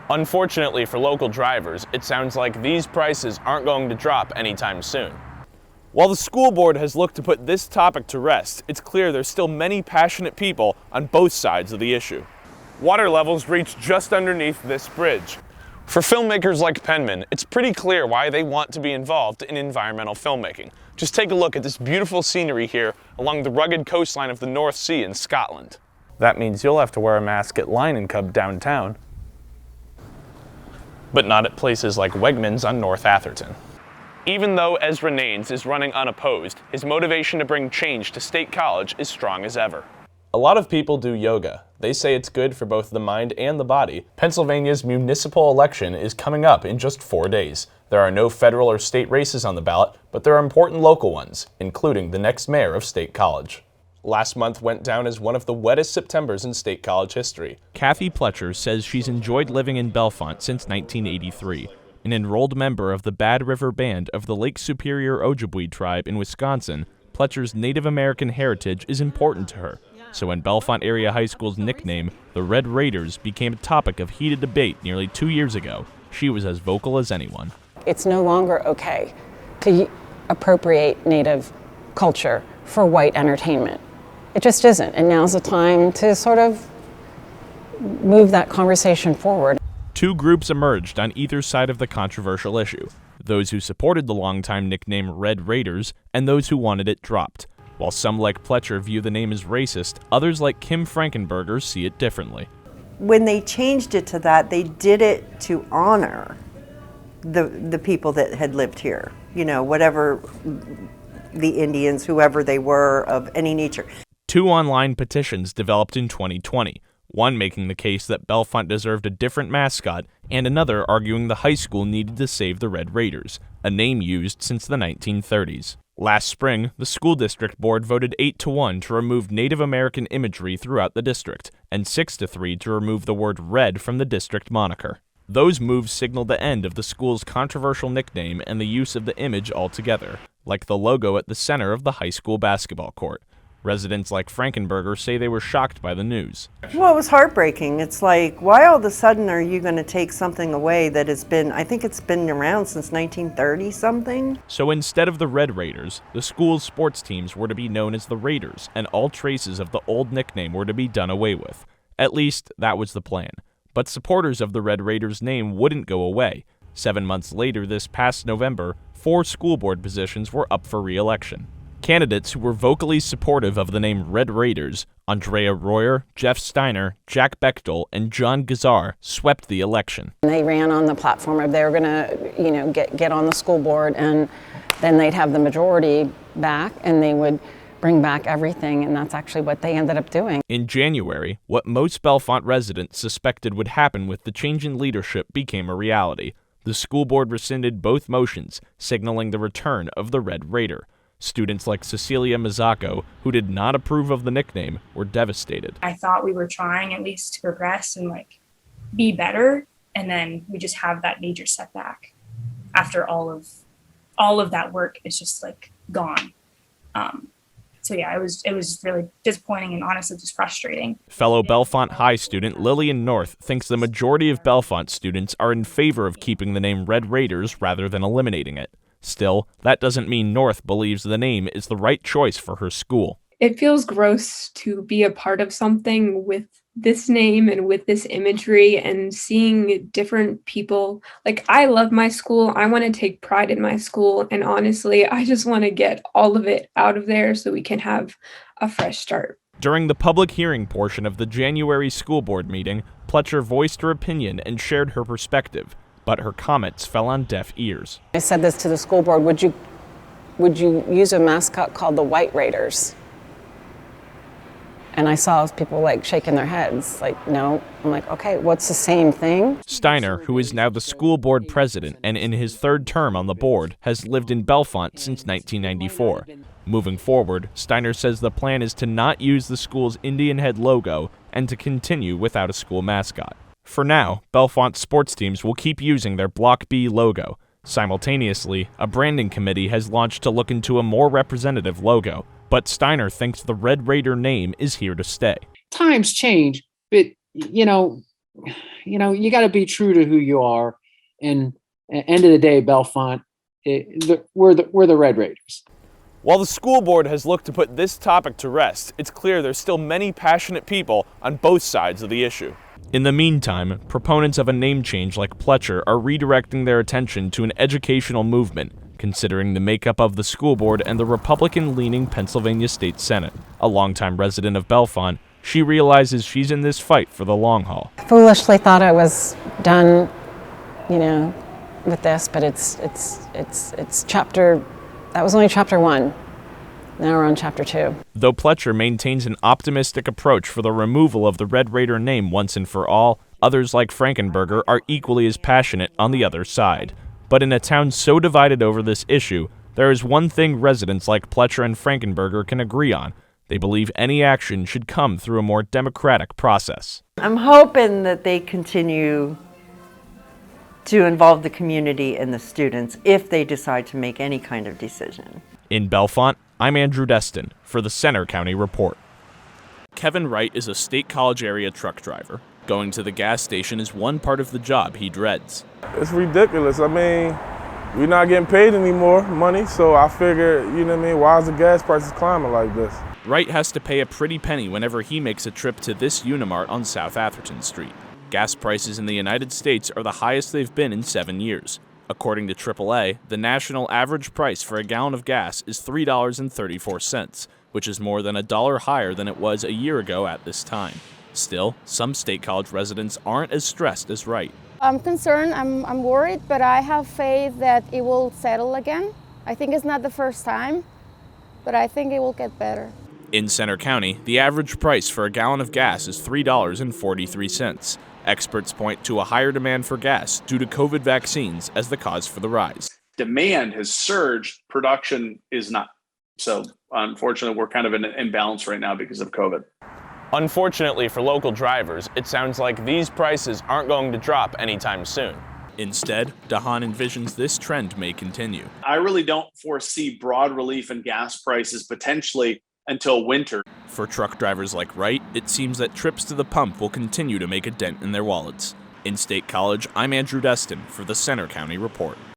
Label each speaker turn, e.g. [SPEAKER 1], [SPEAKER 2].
[SPEAKER 1] Unfortunately for local drivers, it sounds like these prices aren't going to drop anytime soon. While the school board has looked to put this topic to rest, it's clear there's still many passionate people on both sides of the issue. Water levels reach just underneath this bridge. For filmmakers like Penman, it's pretty clear why they want to be involved in environmental filmmaking. Just take a look at this beautiful scenery here along the rugged coastline of the North Sea in Scotland. That means you'll have to wear a mask at Lion & Cub downtown, but not at places like Wegmans on North Atherton. Even though Ezra Naines is running unopposed, his motivation to bring change to State College is strong as ever. A lot of people do yoga. They say it's good for both the mind and the body. Pennsylvania's municipal election is coming up in just 4 days. There are no federal or state races on the ballot, but there are important local ones, including the next mayor of State College. Last month went down as one of the wettest Septembers in State College history.
[SPEAKER 2] Kathy Pletcher says she's enjoyed living in Bellefonte since 1983. An enrolled member of the Bad River Band of the Lake Superior Ojibwe tribe in Wisconsin, Pletcher's Native American heritage is important to her. So when Bellefonte Area High School's nickname, the Red Raiders, became a topic of heated debate nearly 2 years ago, she was as vocal as anyone.
[SPEAKER 3] It's no longer okay to appropriate Native culture for white entertainment. It just isn't, and now's the time to sort of move that conversation forward.
[SPEAKER 2] Two groups emerged on either side of the controversial issue, those who supported the longtime nickname Red Raiders and those who wanted it dropped. While some like Pletcher view the name as racist, others like Kim Frankenberger see it differently.
[SPEAKER 4] When they changed it to that, they did it to honor the people that had lived here, you know, whatever the Indians, whoever they were, of any nature.
[SPEAKER 2] Two online petitions developed in 2020, one making the case that Bellefonte deserved a different mascot, and another arguing the high school needed to save the Red Raiders, a name used since the 1930s. Last spring, the school district board voted 8-1 to remove Native American imagery throughout the district, and 6-3 to remove the word red from the district moniker. Those moves signaled the end of the school's controversial nickname and the use of the image altogether, like the logo at the center of the high school basketball court. Residents like Frankenberger say they were shocked by the news.
[SPEAKER 4] Well, it was heartbreaking. It's like, why all of a sudden are you going to take something away that has been, I think it's been around since 1930 something?
[SPEAKER 2] So instead of the Red Raiders, the school's sports teams were to be known as the Raiders, and all traces of the old nickname were to be done away with. At least, that was the plan. But supporters of the Red Raiders name wouldn't go away. 7 months later, this past November, 4 school board positions were up for re-election. Candidates who were vocally supportive of the name Red Raiders, Andrea Royer, Jeff Steiner, Jack Bechtel, and John Gazar, swept the election.
[SPEAKER 3] They ran on the platform of they were going to, get on the school board, and then they'd have the majority back, and they would bring back everything, and that's actually what they ended up doing.
[SPEAKER 2] In January, what most Bellefonte residents suspected would happen with the change in leadership became a reality. The school board rescinded both motions, signaling the return of the Red Raider. Students like Cecilia Mazzacco, who did not approve of the nickname, were devastated.
[SPEAKER 5] I thought we were trying at least to progress and be better, and then we just have that major setback after all of that work is just gone. So yeah, it was really disappointing and honestly just frustrating.
[SPEAKER 2] Fellow Bellefonte High student Lillian North thinks the majority of Bellefonte students are in favor of keeping the name Red Raiders rather than eliminating it. Still, that doesn't mean North believes the name is the right choice for her school.
[SPEAKER 6] It feels gross to be a part of something with this name and with this imagery and seeing different people. I love my school. I want to take pride in my school. And honestly, I just want to get all of it out of there so we can have a fresh start.
[SPEAKER 2] During the public hearing portion of the January school board meeting, Pletcher voiced her opinion and shared her perspective. But her comments fell on deaf ears.
[SPEAKER 3] I said this to the school board, would you use a mascot called the White Raiders? And I saw people shaking their heads, no. I'm okay, what's the same thing?
[SPEAKER 2] Steiner, who is now the school board president and in his third term on the board, has lived in Bellefonte since 1994. Moving forward, Steiner says the plan is to not use the school's Indian head logo and to continue without a school mascot. For now, Bellefonte sports teams will keep using their Block B logo. Simultaneously, a branding committee has launched to look into a more representative logo, but Steiner thinks the Red Raider name is here to stay.
[SPEAKER 7] Times change, but, you got to be true to who you are. And at the end of the day, Bellefonte, we're the Red Raiders.
[SPEAKER 1] While the school board has looked to put this topic to rest, it's clear there's still many passionate people on both sides of the issue.
[SPEAKER 2] In the meantime, proponents of a name change like Pletcher are redirecting their attention to an educational movement, considering the makeup of the school board and the Republican-leaning Pennsylvania State Senate. A longtime resident of Bellefonte, she realizes she's in this fight for the long haul.
[SPEAKER 3] Foolishly thought I was done, with this, but it's chapter. That was only chapter 1. Now we're on chapter 2.
[SPEAKER 2] Though Pletcher maintains an optimistic approach for the removal of the Red Raider name once and for all, others like Frankenberger are equally as passionate on the other side. But in a town so divided over this issue, there is one thing residents like Pletcher and Frankenberger can agree on. They believe any action should come through a more democratic process.
[SPEAKER 4] I'm hoping that they continue to involve the community and the students if they decide to make any kind of decision.
[SPEAKER 2] In Bellefonte, I'm Andrew Destin for the Center County Report. Kevin Wright is a State College area truck driver. Going to the gas station is one part of the job he dreads.
[SPEAKER 8] It's ridiculous. I mean, we're not getting paid any more money, so I figure, why is the gas prices climbing like this?
[SPEAKER 2] Wright has to pay a pretty penny whenever he makes a trip to this Unimart on South Atherton Street. Gas prices in the United States are the highest they've been in 7 years. According to AAA, the national average price for a gallon of gas is $3.34, which is more than $1 higher than it was a year ago at this time. Still, some State College residents aren't as stressed as Wright.
[SPEAKER 9] I'm concerned, I'm worried, but I have faith that it will settle again. I think it's not the first time, but I think it will get better.
[SPEAKER 2] In Center County, the average price for a gallon of gas is $3.43. Experts point to a higher demand for gas due to COVID vaccines as the cause for the rise.
[SPEAKER 10] Demand has surged, production is not. So unfortunately, we're kind of in an imbalance right now because of COVID.
[SPEAKER 1] Unfortunately for local drivers, it sounds like these prices aren't going to drop anytime soon.
[SPEAKER 2] Instead, Dahan envisions this trend may continue.
[SPEAKER 10] I really don't foresee broad relief in gas prices potentially until winter.
[SPEAKER 2] For truck drivers like Wright, it seems that trips to the pump will continue to make a dent in their wallets. In State College, I'm Andrew Destin for the Center County Report.